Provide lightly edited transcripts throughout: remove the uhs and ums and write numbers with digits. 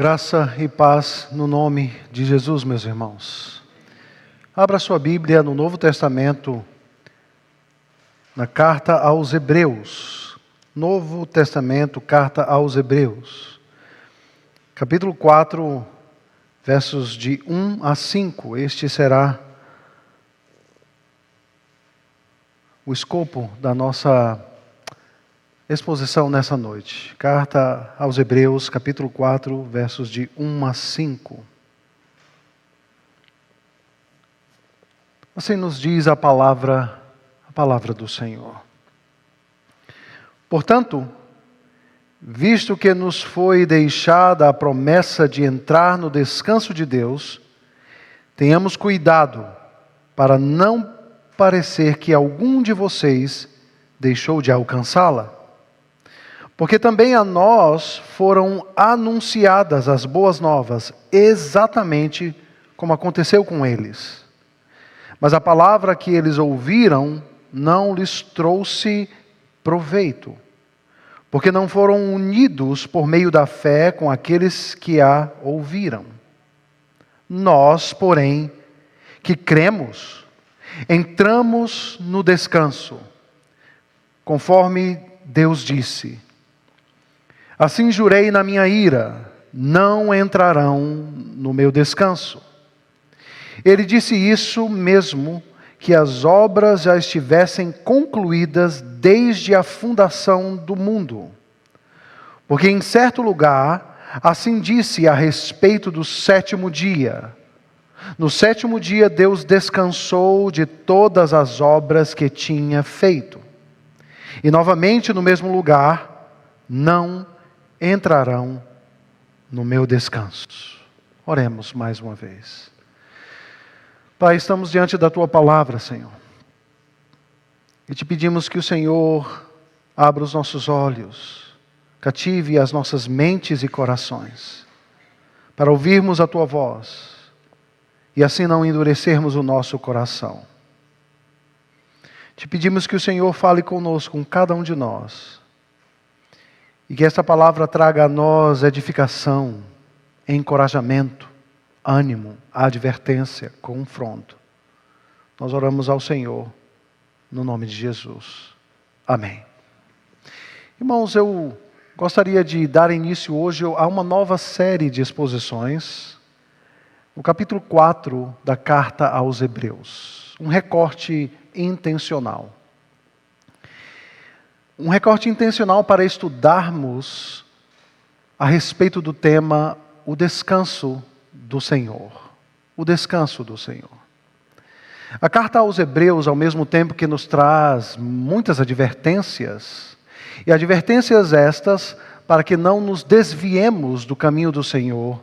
Graça e paz no nome de Jesus, meus irmãos. Abra sua Bíblia no Novo Testamento, na carta aos Hebreus. Novo Testamento, carta aos Hebreus. Capítulo 4, versos de 1 a 5. Este será o escopo da nossa exposição nessa noite. Carta aos Hebreus, capítulo 4, versos de 1 a 5. Assim nos diz a palavra do Senhor. Portanto, visto que nos foi deixada a promessa de entrar no descanso de Deus, tenhamos cuidado para não parecer que algum de vocês deixou de alcançá-la. Porque também a nós foram anunciadas as boas novas, exatamente como aconteceu com eles. Mas a palavra que eles ouviram não lhes trouxe proveito, porque não foram unidos por meio da fé com aqueles que a ouviram. Nós, porém, que cremos, entramos no descanso, conforme Deus disse: assim jurei na minha ira, não entrarão no meu descanso. Ele disse isso mesmo que as obras já estivessem concluídas desde a fundação do mundo. Porque em certo lugar, assim disse a respeito do sétimo dia. No sétimo dia Deus descansou de todas as obras que tinha feito. E novamente no mesmo lugar, não entrarão no meu descanso. Oremos mais uma vez. Pai, estamos diante da Tua palavra, Senhor. E te pedimos que o Senhor abra os nossos olhos, cative as nossas mentes e corações, para ouvirmos a Tua voz, e assim não endurecermos o nosso coração. Te pedimos que o Senhor fale conosco, com cada um de nós, e que esta palavra traga a nós edificação, encorajamento, ânimo, advertência, confronto. Nós oramos ao Senhor, no nome de Jesus. Amém. Irmãos, eu gostaria de dar início hoje a uma nova série de exposições, no capítulo 4 da carta aos Hebreus. Um recorte intencional. Um recorte intencional para estudarmos a respeito do tema o descanso do Senhor. O descanso do Senhor. A carta aos Hebreus, ao mesmo tempo que nos traz muitas advertências, e advertências estas para que não nos desviemos do caminho do Senhor,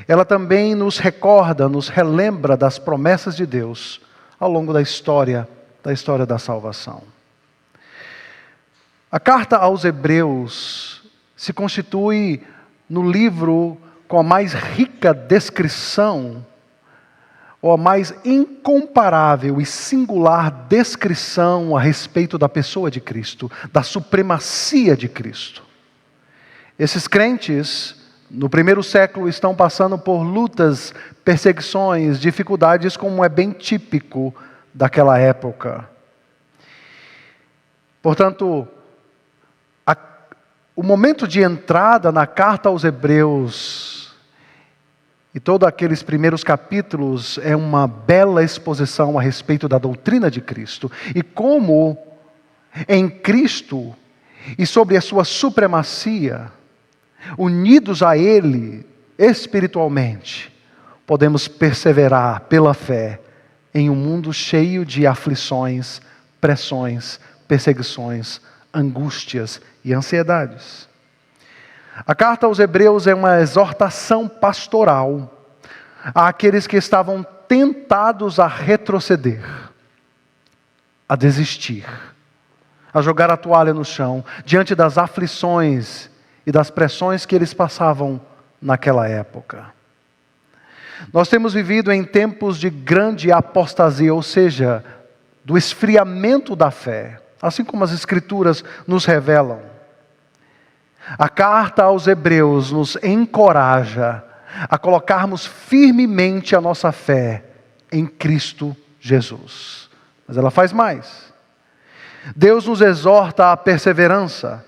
ela também nos recorda, nos relembra das promessas de Deus ao longo da história da salvação. A carta aos Hebreus se constitui no livro com a mais rica descrição, ou a mais incomparável e singular descrição a respeito da pessoa de Cristo, da supremacia de Cristo. Esses crentes, no primeiro século, estão passando por lutas, perseguições, dificuldades, como é bem típico daquela época. Portanto, o momento de entrada na carta aos Hebreus e todos aqueles primeiros capítulos é uma bela exposição a respeito da doutrina de Cristo e como em Cristo e sobre a sua supremacia, unidos a Ele espiritualmente, podemos perseverar pela fé em um mundo cheio de aflições, pressões, perseguições, angústias e ansiedades. A carta aos Hebreus é uma exortação pastoral àqueles que estavam tentados a retroceder, a desistir, a jogar a toalha no chão, diante das aflições e das pressões que eles passavam naquela época. Nós temos vivido em tempos de grande apostasia, ou seja, do esfriamento da fé, assim como as Escrituras nos revelam. A carta aos Hebreus nos encoraja a colocarmos firmemente a nossa fé em Cristo Jesus. Mas ela faz mais. Deus nos exorta à perseverança.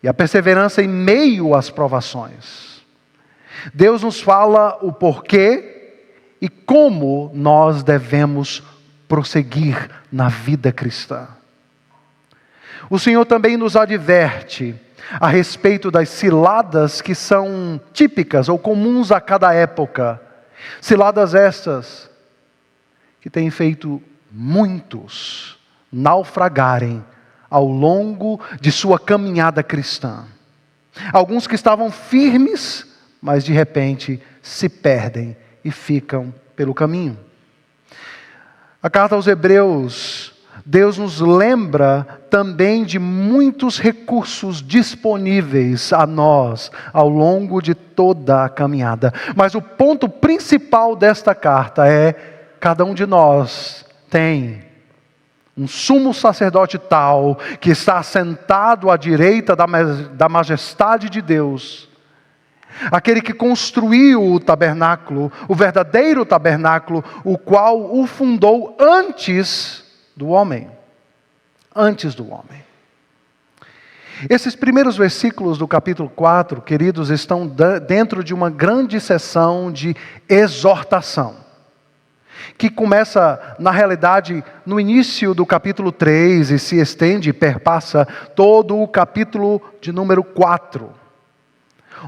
E a perseverança em meio às provações. Deus nos fala o porquê e como nós devemos prosseguir na vida cristã. O Senhor também nos adverte a respeito das ciladas que são típicas ou comuns a cada época. Ciladas estas que têm feito muitos naufragarem ao longo de sua caminhada cristã. Alguns que estavam firmes, mas de repente se perdem e ficam pelo caminho. A carta aos Hebreus, Deus nos lembra também de muitos recursos disponíveis a nós ao longo de toda a caminhada. Mas o ponto principal desta carta é: cada um de nós tem um sumo sacerdote tal, que está sentado à direita da majestade de Deus. Aquele que construiu o tabernáculo, o verdadeiro tabernáculo, o qual o fundou antes do homem. Antes do homem. Esses primeiros versículos do capítulo 4, queridos, estão dentro de uma grande sessão de exortação, que começa, na realidade, no início do capítulo 3 e se estende e perpassa todo o capítulo de número 4,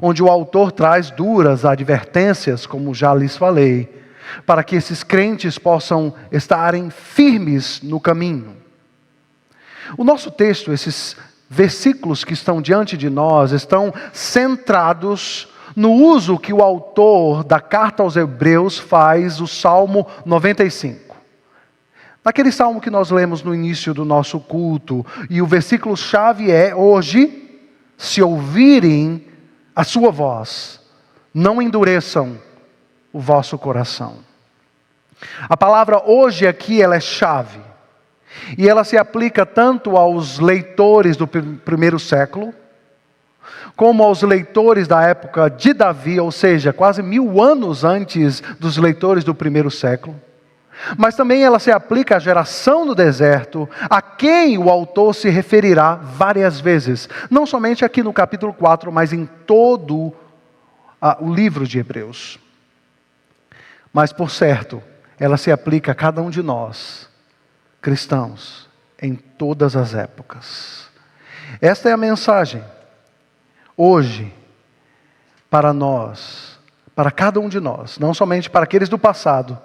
onde o autor traz duras advertências, como já lhes falei, para que esses crentes possam estarem firmes no caminho. O nosso texto, esses versículos que estão diante de nós, estão centrados no uso que o autor da carta aos Hebreus faz do Salmo 95. Naquele salmo que nós lemos no início do nosso culto, e o versículo-chave é: hoje, se ouvirem a sua voz, não endureçam o vosso coração. A palavra hoje aqui, ela é chave. E ela se aplica tanto aos leitores do primeiro século, como aos leitores da época de Davi, ou seja, quase 1000 anos antes dos leitores do primeiro século. Mas também ela se aplica à geração do deserto, a quem o autor se referirá várias vezes. Não somente aqui no capítulo 4, mas em todo o livro de Hebreus. Mas, por certo, ela se aplica a cada um de nós, cristãos, em todas as épocas. Esta é a mensagem, hoje, para nós, para cada um de nós, não somente para aqueles do passado,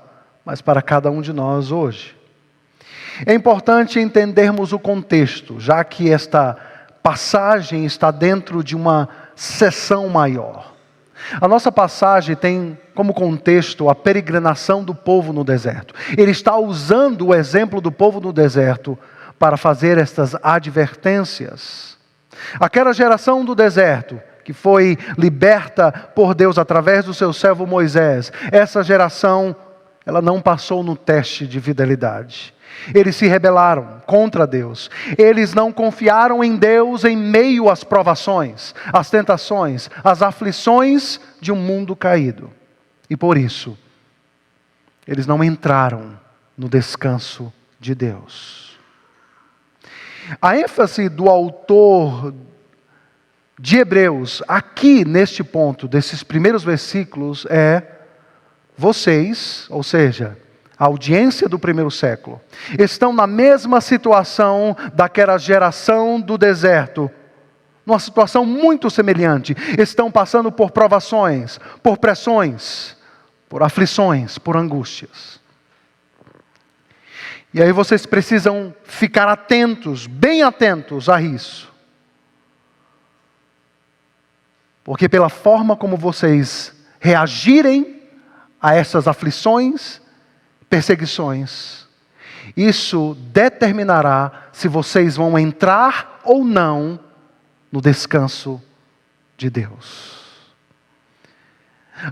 mas para cada um de nós hoje. É importante entendermos o contexto, já que esta passagem está dentro de uma seção maior. A nossa passagem tem como contexto a peregrinação do povo no deserto. Ele está usando o exemplo do povo no deserto para fazer estas advertências. Aquela geração do deserto, que foi liberta por Deus através do seu servo Moisés, essa geração, ela não passou no teste de fidelidade. Eles se rebelaram contra Deus. Eles não confiaram em Deus em meio às provações, às tentações, às aflições de um mundo caído. E por isso, eles não entraram no descanso de Deus. A ênfase do autor de Hebreus, aqui neste ponto, desses primeiros versículos, é: vocês, ou seja, a audiência do primeiro século, estão na mesma situação daquela geração do deserto, numa situação muito semelhante. Estão passando por provações, por pressões, por aflições, por angústias. E aí vocês precisam ficar atentos, bem atentos a isso. Porque pela forma como vocês reagirem a essas aflições, perseguições, isso determinará se vocês vão entrar ou não no descanso de Deus.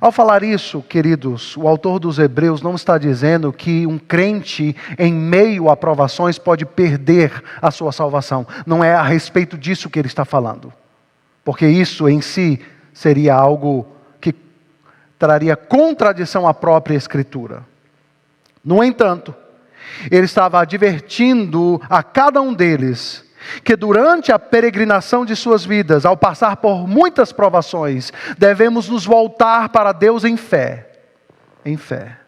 Ao falar isso, queridos, o autor dos Hebreus não está dizendo que um crente em meio a provações pode perder a sua salvação. Não é a respeito disso que ele está falando. porque isso em si seria algo que traria contradição à própria Escritura. No entanto, ele estava advertindo a cada um deles que durante a peregrinação de suas vidas, ao passar por muitas provações, devemos nos voltar para Deus em fé. Em fé.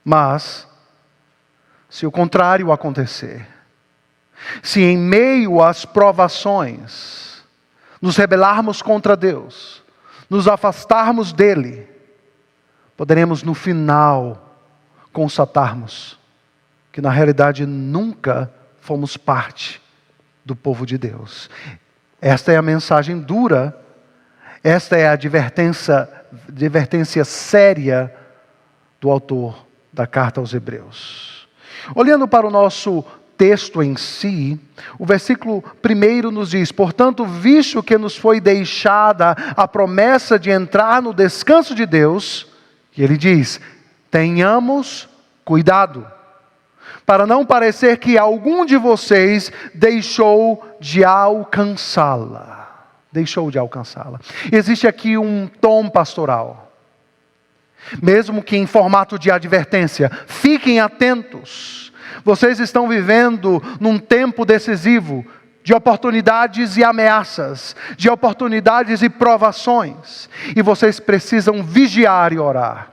Mas, se o contrário acontecer, se em meio às provações nos rebelarmos contra Deus, nos afastarmos dEle, poderemos no final constatarmos que na realidade nunca fomos parte do povo de Deus. Esta é a mensagem dura, esta é a advertência séria do autor da carta aos Hebreus. Olhando para o nosso texto em si, o versículo 1 nos diz: portanto, visto que nos foi deixada a promessa de entrar no descanso de Deus, e ele diz: tenhamos cuidado, para não parecer que algum de vocês deixou de alcançá-la. Deixou de alcançá-la. Existe aqui um tom pastoral, mesmo que em formato de advertência. Fiquem atentos. Vocês estão vivendo num tempo decisivo de oportunidades e ameaças, de oportunidades e provações. E vocês precisam vigiar e orar,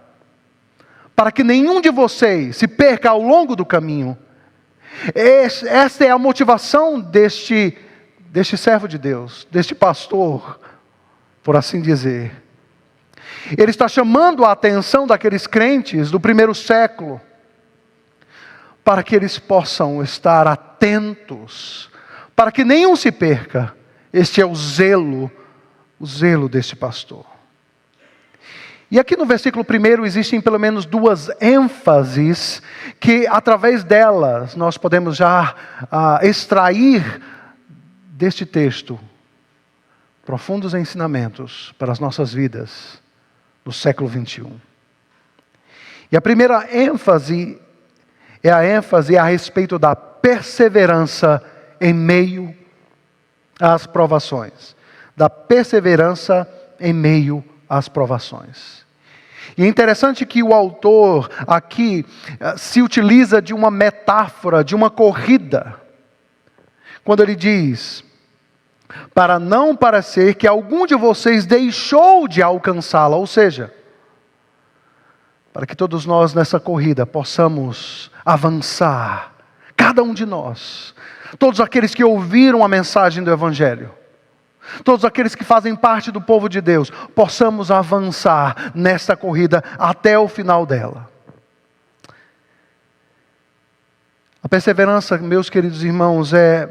para que nenhum de vocês se perca ao longo do caminho. Esta é a motivação deste servo de Deus, deste pastor, por assim dizer. Ele está chamando a atenção daqueles crentes do primeiro século, para que eles possam estar atentos, para que nenhum se perca. Este é o zelo deste pastor. E aqui no versículo 1 existem pelo menos duas ênfases que através delas nós podemos já extrair deste texto profundos ensinamentos para as nossas vidas no século 21. E a primeira ênfase é a ênfase a respeito da perseverança em meio às provações. Da perseverança em meio às provações. E é interessante que o autor aqui se utiliza de uma metáfora, de uma corrida, quando ele diz: para não parecer que algum de vocês deixou de alcançá-la, ou seja, para que todos nós nessa corrida possamos avançar, cada um de nós, todos aqueles que ouviram a mensagem do Evangelho, todos aqueles que fazem parte do povo de Deus, possamos avançar nesta corrida até o final dela. A perseverança, meus queridos irmãos, é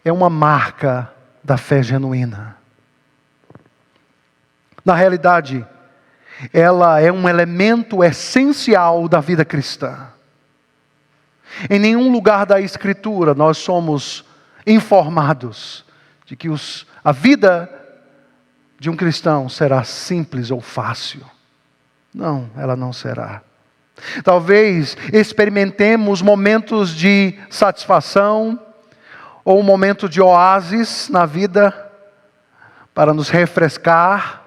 uma marca da fé genuína. Na realidade, ela é um elemento essencial da vida cristã. Em nenhum lugar da Escritura nós somos informados de que a vida de um cristão será simples ou fácil. Não, ela não será. Talvez experimentemos momentos de satisfação ou um momento de oásis na vida para nos refrescar,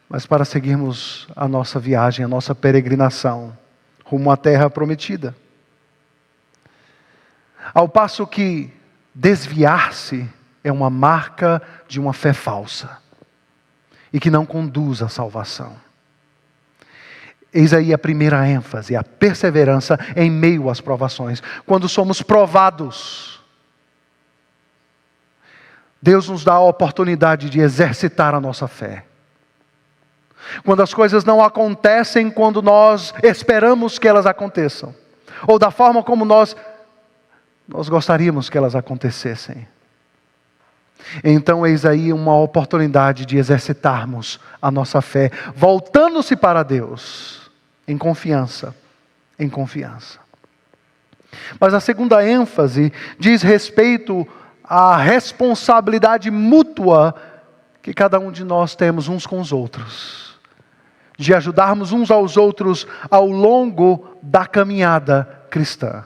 mas para seguirmos a nossa viagem, a nossa peregrinação rumo à terra prometida. Ao passo que desviar-se é uma marca de uma fé falsa e que não conduz à salvação. Eis aí a primeira ênfase, a perseverança em meio às provações. Quando somos provados, Deus nos dá a oportunidade de exercitar a nossa fé. Quando as coisas não acontecem quando nós esperamos que elas aconteçam, ou da forma como nós gostaríamos que elas acontecessem, então eis aí uma oportunidade de exercitarmos a nossa fé, voltando-se para Deus, em confiança, em confiança. Mas a segunda ênfase diz respeito à responsabilidade mútua que cada um de nós temos uns com os outros, de ajudarmos uns aos outros ao longo da caminhada cristã.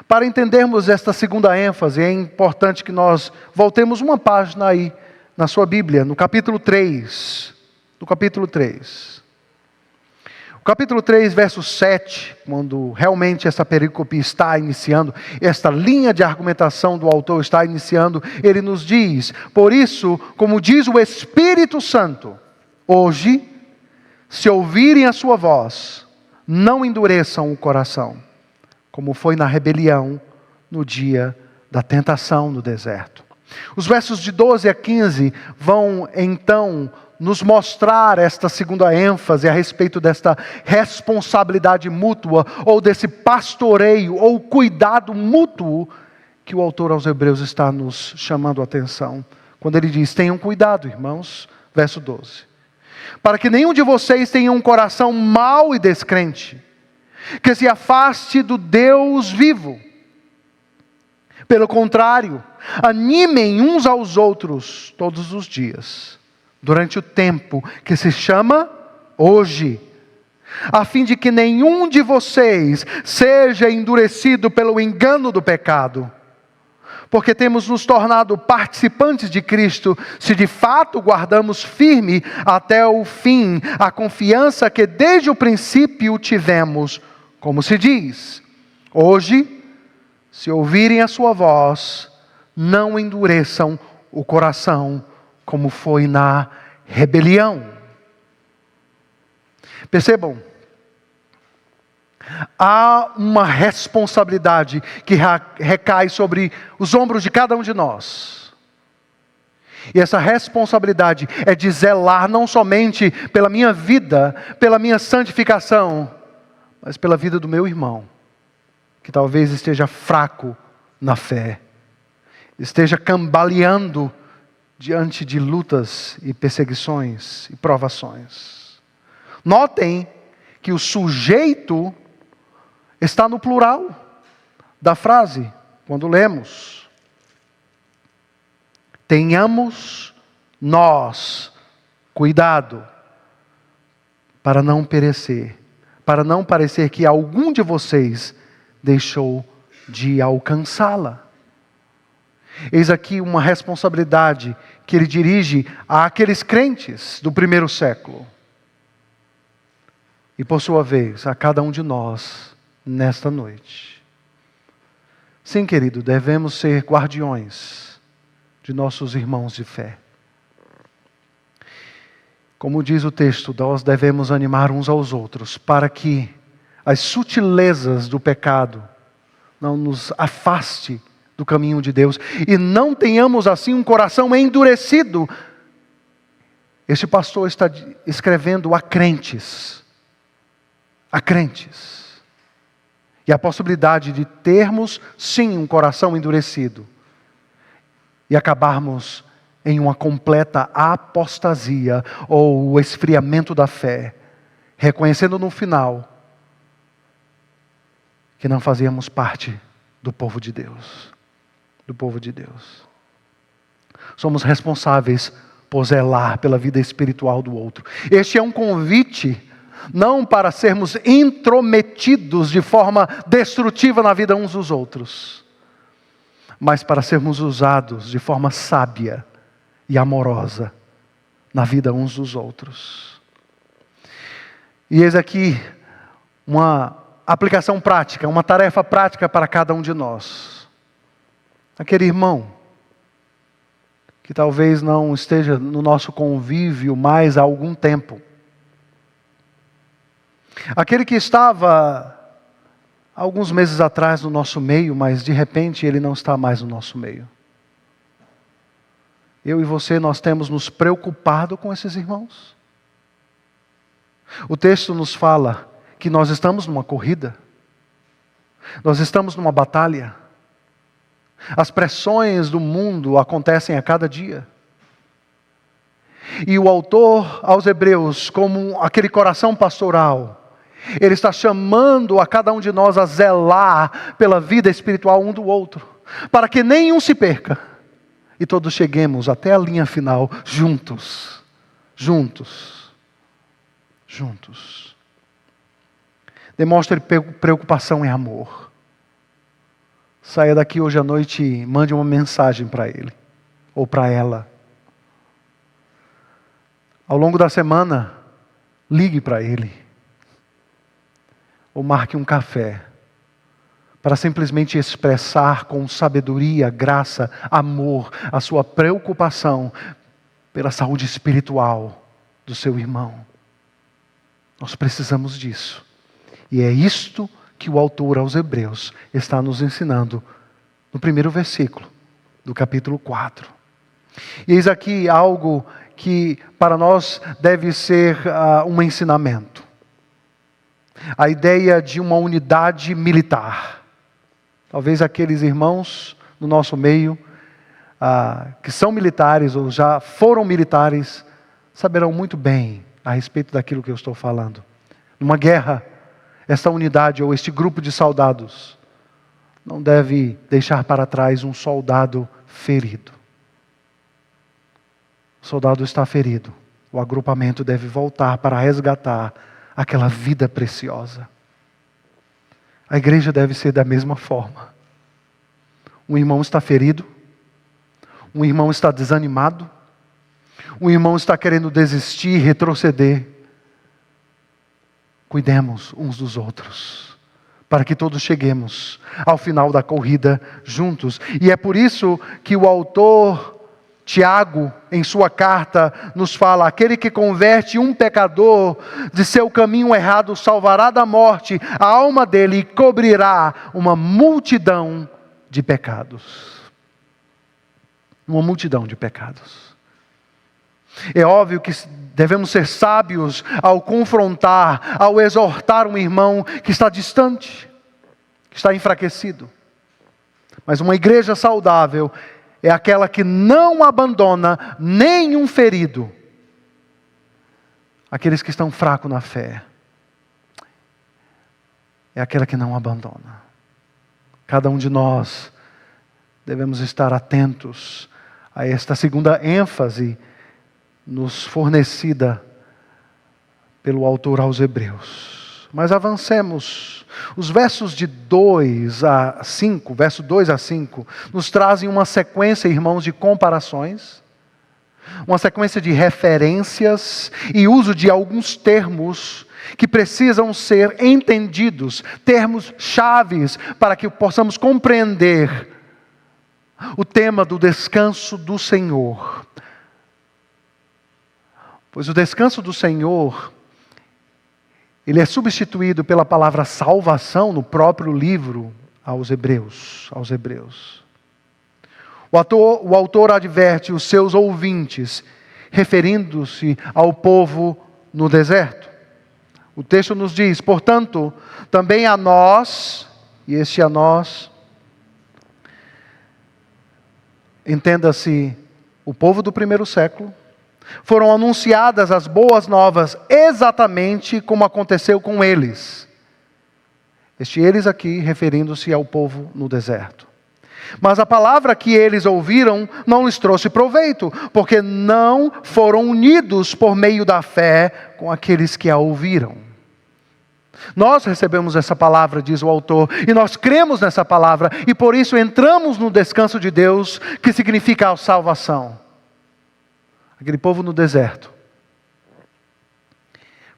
Para entendermos esta segunda ênfase, é importante que nós voltemos uma página aí na sua Bíblia, no capítulo 3. No capítulo 3. O capítulo 3, verso 7, quando realmente essa perícope está iniciando, esta linha de argumentação do autor está iniciando, ele nos diz: por isso, como diz o Espírito Santo, hoje, se ouvirem a sua voz, não endureçam o coração, como foi na rebelião no dia da tentação no deserto. Os versos de 12 a 15 vão então nos mostrar esta segunda ênfase a respeito desta responsabilidade mútua, ou desse pastoreio, ou cuidado mútuo, que o autor aos Hebreus está nos chamando a atenção. Quando ele diz: tenham cuidado, irmãos, verso 12, para que nenhum de vocês tenha um coração mau e descrente, que se afaste do Deus vivo. Pelo contrário, animem uns aos outros todos os dias, durante o tempo que se chama hoje, a fim de que nenhum de vocês seja endurecido pelo engano do pecado. Porque temos nos tornado participantes de Cristo, se de fato guardamos firme até o fim a confiança que desde o princípio tivemos, como se diz: hoje, se ouvirem a sua voz, não endureçam o coração, como foi na rebelião. Percebam, há uma responsabilidade que recai sobre os ombros de cada um de nós. E essa responsabilidade é de zelar não somente pela minha vida, pela minha santificação, mas pela vida do meu irmão, que talvez esteja fraco na fé, esteja cambaleando diante de lutas e perseguições e provações. Notem que o sujeito está no plural da frase, quando lemos: tenhamos nós cuidado para não perecer, para não parecer que algum de vocês deixou de alcançá-la. Eis aqui uma responsabilidade que ele dirige àqueles crentes do primeiro século. E por sua vez, a cada um de nós, nesta noite. Sim, querido, devemos ser guardiões de nossos irmãos de fé. Como diz o texto, nós devemos animar uns aos outros, para que as sutilezas do pecado não nos afaste do caminho de Deus, e não tenhamos assim um coração endurecido. Este pastor está escrevendo a crentes. A crentes. E a possibilidade de termos, sim, um coração endurecido. E acabarmos em uma completa apostasia, ou o esfriamento da fé. Reconhecendo no final que não fazíamos parte do povo de Deus. Do povo de Deus. Somos responsáveis por zelar pela vida espiritual do outro. Este é um convite, não para sermos intrometidos de forma destrutiva na vida uns dos outros, mas para sermos usados de forma sábia e amorosa na vida uns dos outros. E eis aqui uma aplicação prática, uma tarefa prática para cada um de nós. Aquele irmão que talvez não esteja no nosso convívio mais há algum tempo. Aquele que estava alguns meses atrás no nosso meio, mas de repente ele não está mais no nosso meio. Eu e você, nós temos nos preocupado com esses irmãos. O texto nos fala que nós estamos numa corrida. Nós estamos numa batalha. As pressões do mundo acontecem a cada dia. E o autor aos Hebreus, como aquele coração pastoral, ele está chamando a cada um de nós a zelar pela vida espiritual um do outro, para que nenhum se perca, e todos cheguemos até a linha final, juntos, juntos, juntos. Demonstre preocupação e amor. saia daqui hoje à noite e mande uma mensagem para ele ou para ela. Ao longo da semana, ligue para ele ou marque um café para simplesmente expressar com sabedoria, graça, amor, a sua preocupação pela saúde espiritual do seu irmão. Nós precisamos disso. E é isto que o autor aos Hebreus está nos ensinando no primeiro versículo do capítulo 4. E eis aqui algo que para nós deve ser um ensinamento. A ideia de uma unidade militar. Talvez aqueles irmãos no nosso meio que são militares ou já foram militares saberão muito bem a respeito daquilo que eu estou falando. Numa guerra, esta unidade ou este grupo de soldados não deve deixar para trás um soldado ferido. O soldado está ferido. O agrupamento deve voltar para resgatar aquela vida preciosa. A igreja deve ser da mesma forma. Um irmão está ferido, um irmão está desanimado, um irmão está querendo desistir, retroceder. Cuidemos uns dos outros, para que todos cheguemos ao final da corrida juntos. E é por isso que o autor Tiago, em sua carta, nos fala: aquele que converte um pecador de seu caminho errado salvará da morte a alma dele e cobrirá uma multidão de pecados. Uma multidão de pecados. É óbvio que devemos ser sábios ao confrontar, ao exortar um irmão que está distante, que está enfraquecido. Mas uma igreja saudável é aquela que não abandona nenhum ferido. Aqueles que estão fracos na fé. É aquela que não abandona. Cada um de nós devemos estar atentos a esta segunda ênfase nos fornecida pelo autor aos Hebreus. Mas avancemos. Os versos de 2 a 5, verso 2 a 5, nos trazem uma sequência, irmãos, de comparações, uma sequência de referências e uso de alguns termos que precisam ser entendidos, termos chaves para que possamos compreender o tema do descanso do Senhor. Pois o descanso do Senhor, ele é substituído pela palavra salvação no próprio livro aos Hebreus. O autor adverte os seus ouvintes, referindo-se ao povo no deserto. O texto nos diz: portanto, também a nós, e este a nós, entenda-se, o povo do primeiro século, foram anunciadas as boas novas exatamente como aconteceu com eles. Este eles aqui referindo-se ao povo no deserto. Mas a palavra que eles ouviram não lhes trouxe proveito, porque não foram unidos por meio da fé com aqueles que a ouviram. Nós recebemos essa palavra, diz o autor, e nós cremos nessa palavra, e por isso entramos no descanso de Deus, que significa a salvação. Aquele povo no deserto,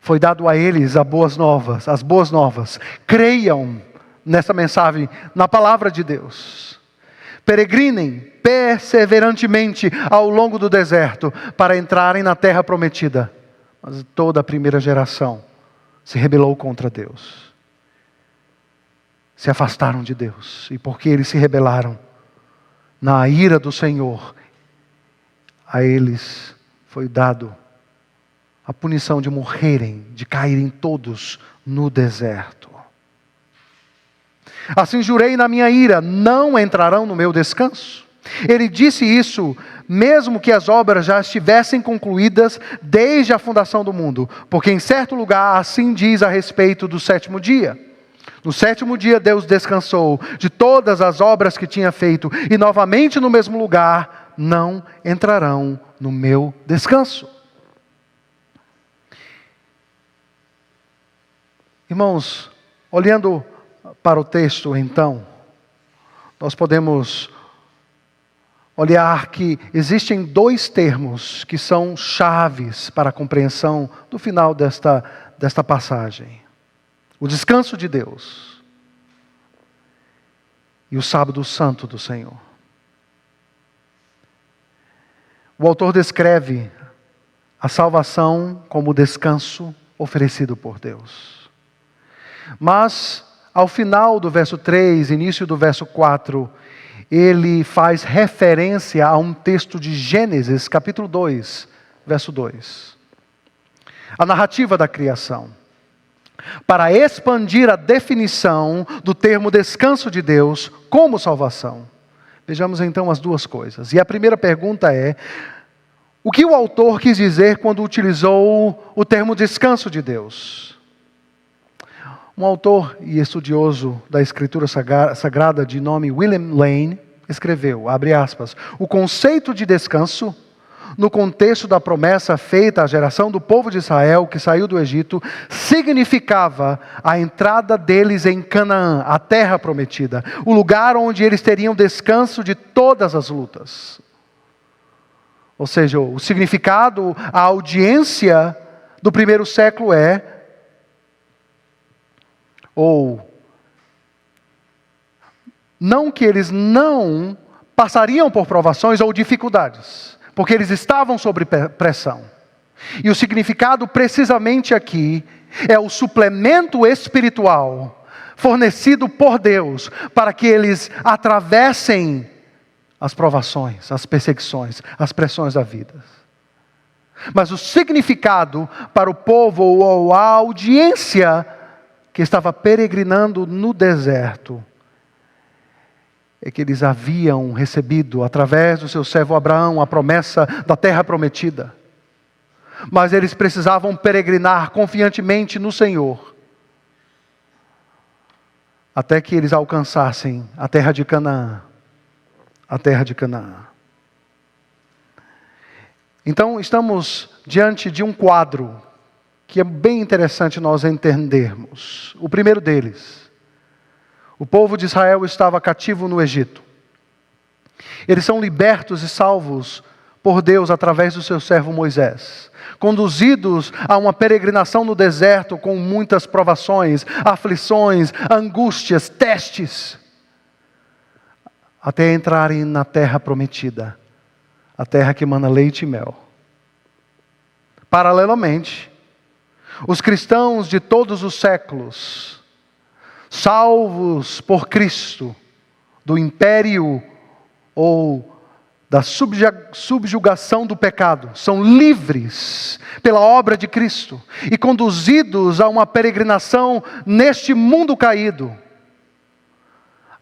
foi dado a eles as boas novas. Creiam nessa mensagem, na palavra de Deus. Peregrinem perseverantemente ao longo do deserto, para entrarem na terra prometida. Mas toda a primeira geração se rebelou contra Deus. Se afastaram de Deus. E porque eles se rebelaram, na ira do Senhor, a eles foi dado a punição de morrerem, de caírem todos no deserto. Assim jurei na minha ira, não entrarão no meu descanso. Ele disse isso, mesmo que as obras já estivessem concluídas desde a fundação do mundo. Porque em certo lugar assim diz a respeito do sétimo dia. No sétimo dia Deus descansou de todas as obras que tinha feito. E novamente no mesmo lugar, não entrarão no meu descanso. Irmãos, olhando para o texto então, nós podemos olhar que existem dois termos que são chaves para a compreensão do final desta passagem. O descanso de Deus e o sábado santo do Senhor. O autor descreve a salvação como o descanso oferecido por Deus. Mas, ao final do verso 3, início do verso 4, ele faz referência a um texto de Gênesis, capítulo 2, verso 2. A narrativa da criação. Para expandir a definição do termo descanso de Deus como salvação. Vejamos então as duas coisas. E a primeira pergunta é: o que o autor quis dizer quando utilizou o termo descanso de Deus? Um autor e estudioso da Escritura Sagrada de nome William Lane escreveu, abre aspas, o conceito de descanso, no contexto da promessa feita à geração do povo de Israel que saiu do Egito, significava a entrada deles em Canaã, a terra prometida, o lugar onde eles teriam descanso de todas as lutas. Ou seja, o significado, a audiência do primeiro século não que eles não passariam por provações ou dificuldades, porque eles estavam sob pressão. E o significado precisamente aqui é o suplemento espiritual fornecido por Deus para que eles atravessem as provações, as perseguições, as pressões da vida. Mas o significado para o povo ou a audiência que estava peregrinando no deserto é que eles haviam recebido, através do seu servo Abraão, a promessa da terra prometida. Mas eles precisavam peregrinar confiantemente no Senhor, até que eles alcançassem a terra de Canaã. A terra de Canaã. Então, estamos diante de um quadro que é bem interessante nós entendermos. O primeiro deles, o povo de Israel estava cativo no Egito. Eles são libertos e salvos por Deus através do seu servo Moisés, conduzidos a uma peregrinação no deserto com muitas provações, aflições, angústias, testes, até entrarem na terra prometida, a terra que mana leite e mel. Paralelamente, os cristãos de todos os séculos, salvos por Cristo, do império ou da subjugação do pecado, são livres pela obra de Cristo e conduzidos a uma peregrinação neste mundo caído,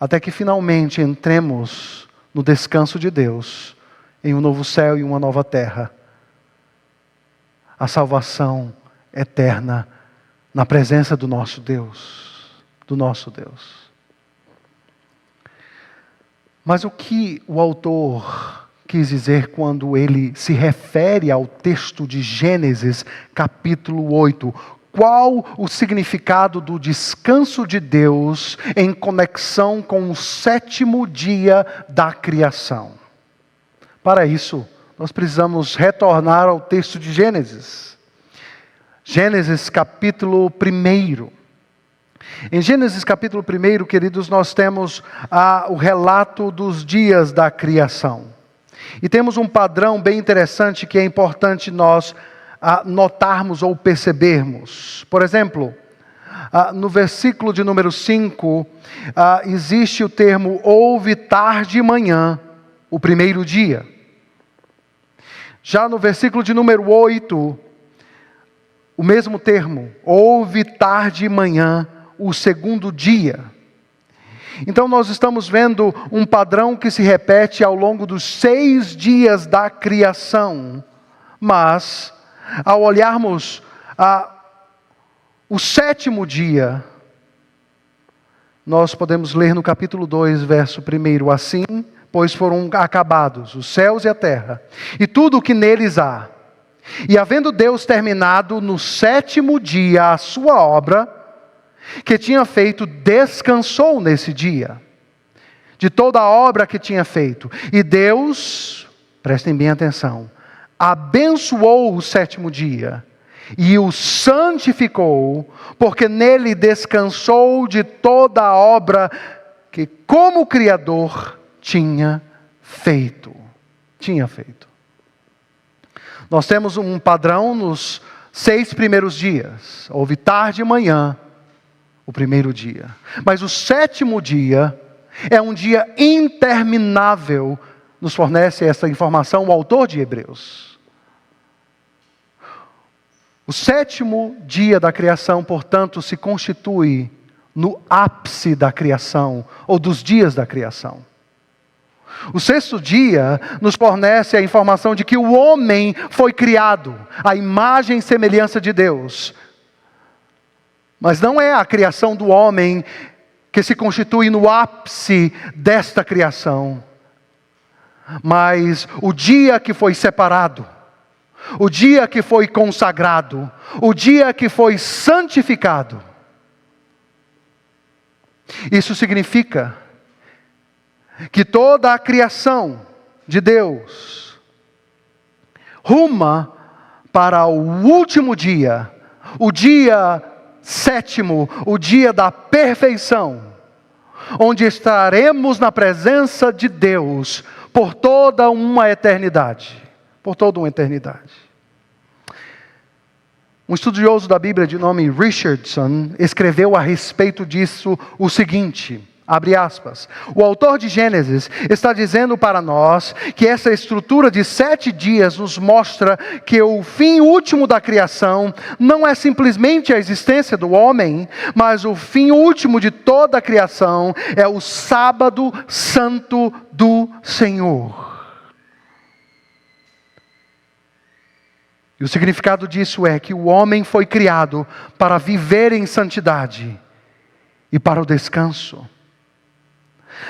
até que finalmente entremos no descanso de Deus, em um novo céu e uma nova terra. A salvação eterna na presença do nosso Deus. Do nosso Deus. Mas o que o autor quis dizer quando ele se refere ao texto de Gênesis, capítulo 8? Qual o significado do descanso de Deus em conexão com o sétimo dia da criação? Para isso, nós precisamos retornar ao texto de Gênesis. Gênesis capítulo 1. Em Gênesis capítulo 1, queridos, nós temos o relato dos dias da criação. E temos um padrão bem interessante que é importante nós notarmos ou percebermos. Por exemplo, no versículo de número 5, existe o termo houve tarde e manhã, o primeiro dia. Já no versículo de número 8, o mesmo termo, houve tarde e manhã, o segundo dia. Então nós estamos vendo um padrão que se repete ao longo dos 6 dias da criação. Mas, ao olharmos o sétimo dia, nós podemos ler no capítulo 2, verso 1, assim, pois foram acabados os céus e a terra, e tudo o que neles há. E havendo Deus terminado no sétimo dia a sua obra, que tinha feito, descansou nesse dia. de toda a obra que tinha feito. E Deus, prestem bem atenção, abençoou o sétimo dia e o santificou, porque nele descansou de toda a obra que como Criador tinha feito. Nós temos um padrão nos 6 primeiros dias. Houve tarde e manhã, o primeiro dia. Mas o sétimo dia é um dia interminável, nos fornece essa informação o autor de Hebreus. O sétimo dia da criação, portanto, se constitui no ápice da criação, ou dos dias da criação. O sexto dia nos fornece a informação de que o homem foi criado, à imagem e semelhança de Deus. Mas não é a criação do homem que se constitui no ápice desta criação, mas o dia que foi separado, o dia que foi consagrado, o dia que foi santificado. Isso significa que toda a criação de Deus ruma para o último dia, o dia sétimo, o dia da perfeição, onde estaremos na presença de Deus por toda uma eternidade. Por toda uma eternidade. Um estudioso da Bíblia de nome Richardson escreveu a respeito disso o seguinte, abre aspas, o autor de Gênesis está dizendo para nós que essa estrutura de 7 dias nos mostra que o fim último da criação não é simplesmente a existência do homem, mas o fim último de toda a criação é o sábado santo do Senhor. E o significado disso é que o homem foi criado para viver em santidade e para o descanso.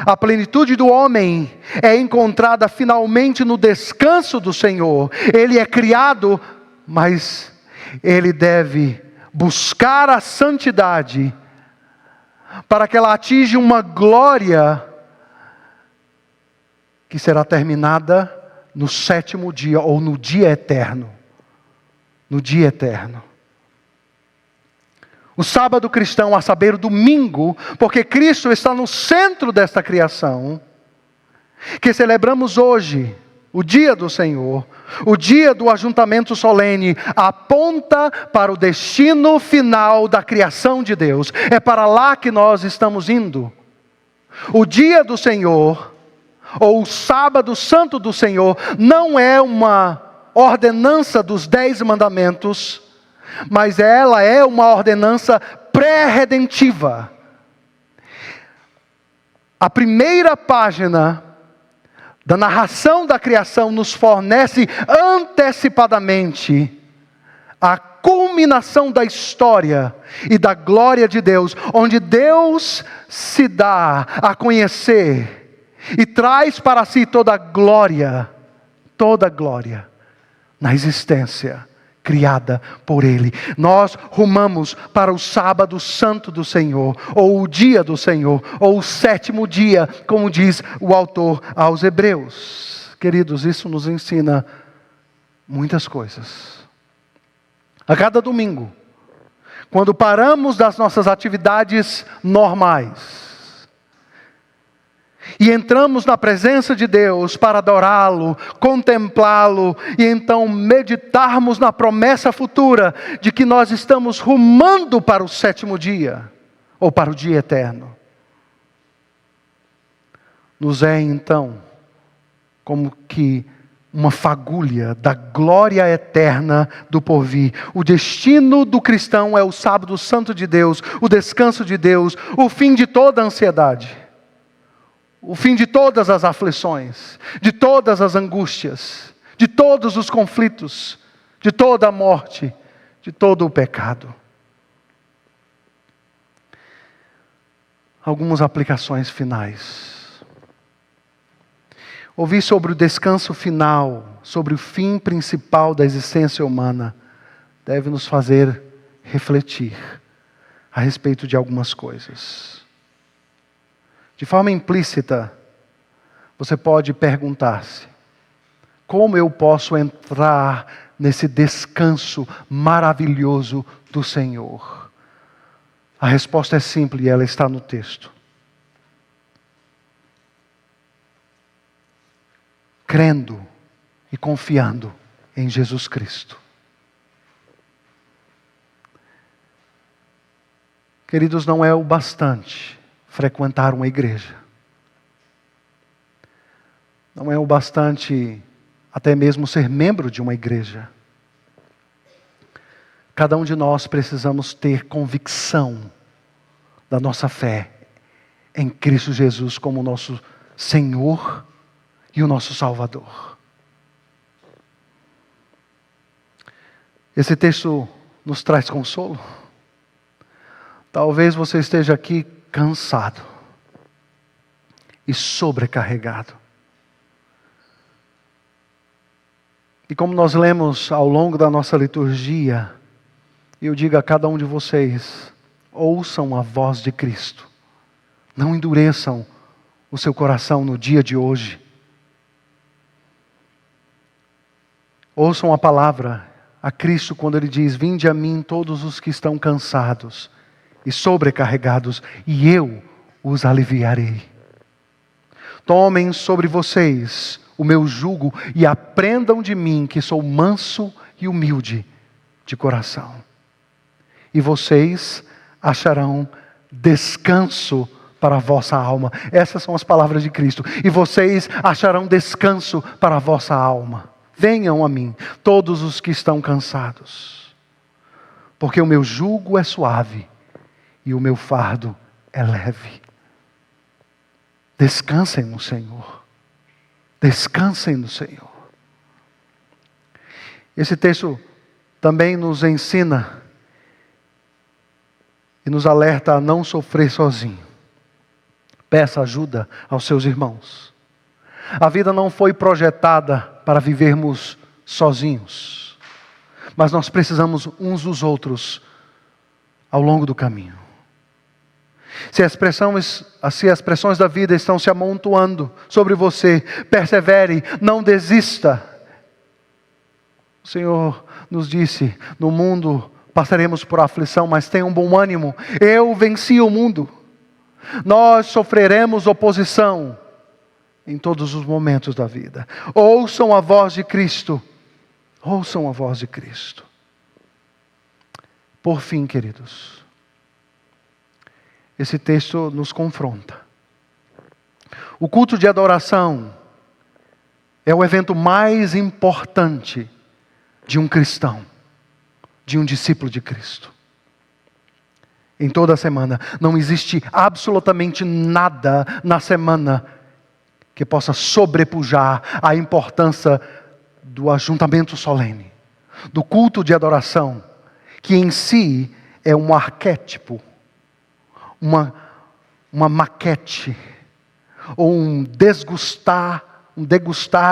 A plenitude do homem é encontrada finalmente no descanso do Senhor. Ele é criado, mas ele deve buscar a santidade para que ela atinja uma glória que será terminada no sétimo dia ou no dia eterno. No dia eterno. O sábado cristão, a saber, o domingo, porque Cristo está no centro desta criação, que celebramos hoje, o dia do Senhor, o dia do ajuntamento solene, aponta para o destino final da criação de Deus. É para lá que nós estamos indo. O dia do Senhor, ou o sábado santo do Senhor, não é uma ordenança dos 10 mandamentos, mas ela é uma ordenança pré-redentiva. A primeira página da narração da criação nos fornece antecipadamente a culminação da história e da glória de Deus, onde Deus se dá a conhecer e traz para si toda a glória na existência criada por Ele. Nós rumamos para o sábado santo do Senhor, ou o dia do Senhor, ou o sétimo dia, como diz o autor aos Hebreus. Queridos, isso nos ensina muitas coisas. A cada domingo, quando paramos das nossas atividades normais, e entramos na presença de Deus para adorá-lo, contemplá-lo, e então meditarmos na promessa futura de que nós estamos rumando para o sétimo dia, ou para o dia eterno. Nos é então como que uma fagulha da glória eterna do porvir. O destino do cristão é o sábado santo de Deus, o descanso de Deus, o fim de toda a ansiedade. O fim de todas as aflições, de todas as angústias, de todos os conflitos, de toda a morte, de todo o pecado. Algumas aplicações finais. Ouvir sobre o descanso final, sobre o fim principal da existência humana, deve nos fazer refletir a respeito de algumas coisas. De forma implícita, você pode perguntar-se: como eu posso entrar nesse descanso maravilhoso do Senhor? A resposta é simples e ela está no texto. Crendo e confiando em Jesus Cristo. Queridos, não é o bastante frequentar uma igreja. Não é o bastante até mesmo ser membro de uma igreja. Cada um de nós precisamos ter convicção da nossa fé em Cristo Jesus como nosso Senhor e o nosso Salvador. Esse texto nos traz consolo. Talvez você esteja aqui cansado e sobrecarregado. E como nós lemos ao longo da nossa liturgia, eu digo a cada um de vocês: ouçam a voz de Cristo. Não endureçam o seu coração no dia de hoje. Ouçam a palavra a Cristo quando Ele diz: vinde a mim todos os que estão cansados e sobrecarregados, e eu os aliviarei. Tomem sobre vocês o meu jugo e aprendam de mim, que sou manso e humilde de coração. E vocês acharão descanso para a vossa alma. Essas são as palavras de Cristo. E vocês acharão descanso para a vossa alma. Venham a mim, todos os que estão cansados, porque o meu jugo é suave e o meu fardo é leve. Descansem no Senhor. Descansem no Senhor. Esse texto também nos ensina e nos alerta a não sofrer sozinho. Peça ajuda aos seus irmãos. A vida não foi projetada para vivermos sozinhos, mas nós precisamos uns dos outros ao longo do caminho. Se as pressões da vida estão se amontoando sobre você, persevere, não desista. O Senhor nos disse: no mundo passaremos por aflição, mas tenham bom ânimo, eu venci o mundo. Nós sofreremos oposição em todos os momentos da vida. Ouçam a voz de Cristo. Ouçam a voz de Cristo. Por fim, queridos, esse texto nos confronta. O culto de adoração é o evento mais importante de um cristão, de um discípulo de Cristo. Em toda a semana, não existe absolutamente nada na semana que possa sobrepujar a importância do ajuntamento solene, do culto de adoração, que em si é um arquétipo, uma maquete, ou um degustar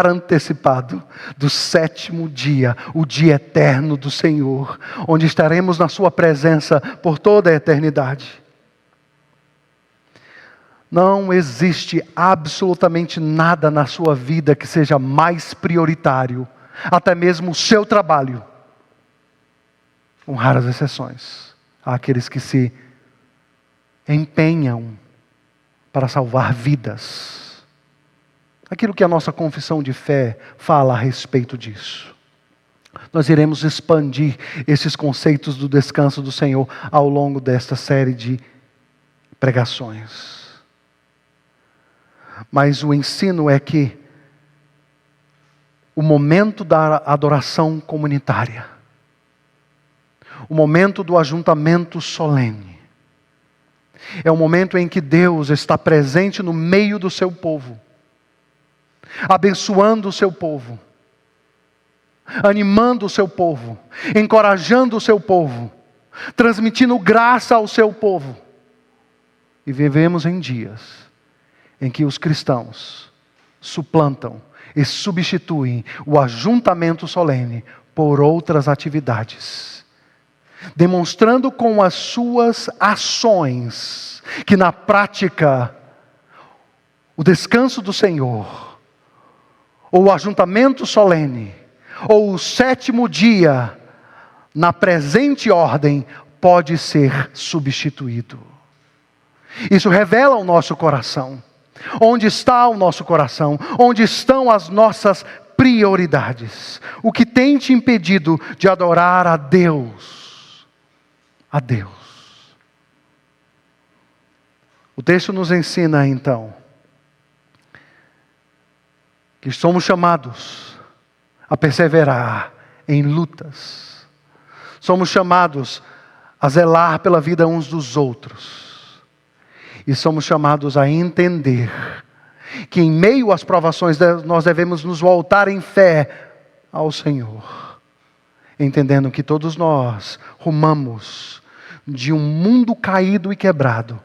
antecipado do sétimo dia, o dia eterno do Senhor, onde estaremos na sua presença por toda a eternidade. Não existe absolutamente nada na sua vida que seja mais prioritário, até mesmo o seu trabalho, com raras exceções. Há aqueles que se empenham para salvar vidas. Aquilo que a nossa confissão de fé fala a respeito disso. Nós iremos expandir esses conceitos do descanso do Senhor ao longo desta série de pregações. Mas o ensino é que o momento da adoração comunitária, o momento do ajuntamento solene, é o momento em que Deus está presente no meio do seu povo, abençoando o seu povo, animando o seu povo, encorajando o seu povo, transmitindo graça ao seu povo. E vivemos em dias em que os cristãos suplantam e substituem o ajuntamento solene por outras atividades, demonstrando com as suas ações que na prática o descanso do Senhor, ou o ajuntamento solene, ou o sétimo dia, na presente ordem, pode ser substituído. Isso revela o nosso coração. Onde está o nosso coração? Onde estão as nossas prioridades? O que tem te impedido de adorar a Deus? A Deus. O texto nos ensina então que somos chamados a perseverar em lutas. Somos chamados a zelar pela vida uns dos outros. E somos chamados a entender que em meio às provações nós devemos nos voltar em fé ao Senhor, entendendo que todos nós rumamos de um mundo caído e quebrado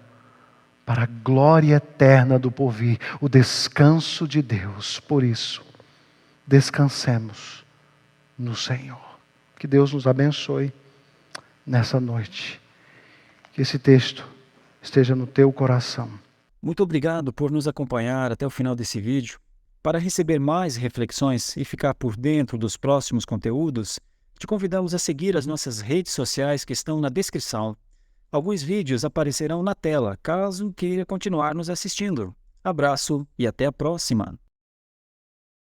para a glória eterna do porvir, o descanso de Deus. Por isso, descansemos no Senhor. Que Deus nos abençoe nessa noite. Que esse texto esteja no teu coração. Muito obrigado por nos acompanhar até o final desse vídeo. Para receber mais reflexões e ficar por dentro dos próximos conteúdos, te convidamos a seguir as nossas redes sociais que estão na descrição. Alguns vídeos aparecerão na tela, caso queira continuar nos assistindo. Abraço e até a próxima!